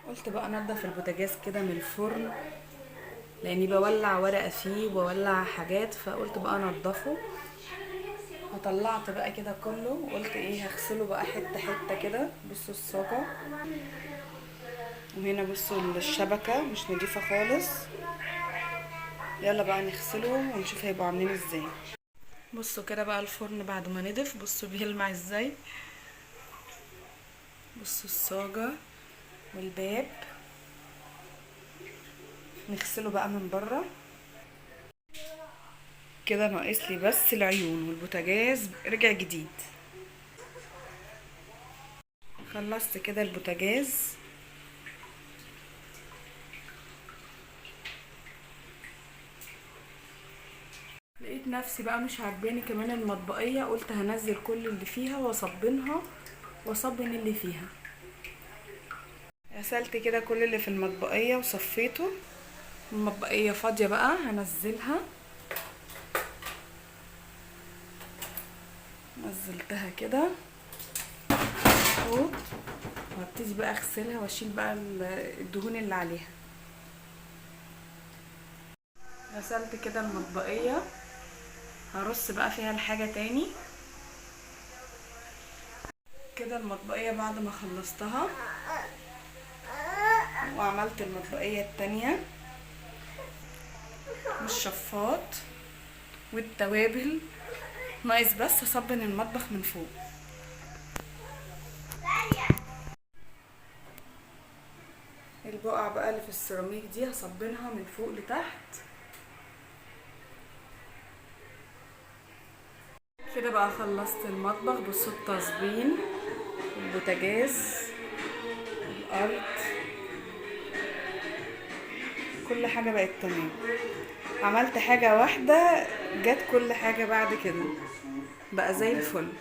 قلت بقى انضف البوتاجاز كده من الفرن، لاني بولع ورقه فيه وبولع حاجات، فقلت بقى انضفه. وطلعت بقى كده كله وقلت ايه هغسله بقى حته حته كده. بصوا الصاجه، وهنا بصوا الشبكه مش نضيفه خالص. يلا بقى نغسله ونشوف هيبقوا عاملين ازاي. بصوا كده بقى الفرن بعد ما نضف، بصوا بيلمع ازاي. بصوا الصاجه والباب، نغسله بقى من بره. كده ناقص لي بس العيون، والبوتاجاز رجع جديد. خلصت كده البوتاجاز. لقيت نفسي بقى مش عاجباني كمان المطبقية، قلت هنزل كل اللي فيها واصبنها واصبن اللي فيها. غسلت كده كل اللي في المطبقية وصفيته. المطبقية فاضية بقى هنزلها. نزلتها كده اهو، وهبتدي بقى اغسلها واشيل بقى الدهون اللي عليها. غسلت كده المطبقية، هرص بقى فيها الحاجة تاني. كده المطبقية بعد ما خلصتها وعملت المطبقية التانية والشفاط والتوابل، ناقص بس اصبن المطبخ من فوق. البقع بقى اللي في السيراميك دي هصبنها من فوق لتحت. كده بقى خلصت المطبخ. بصوا التصبين، البوتاجاز، الارض، كل حاجة بقت تمام. عملت حاجة واحدة جت كل حاجة بعد كده بقى زي الفل.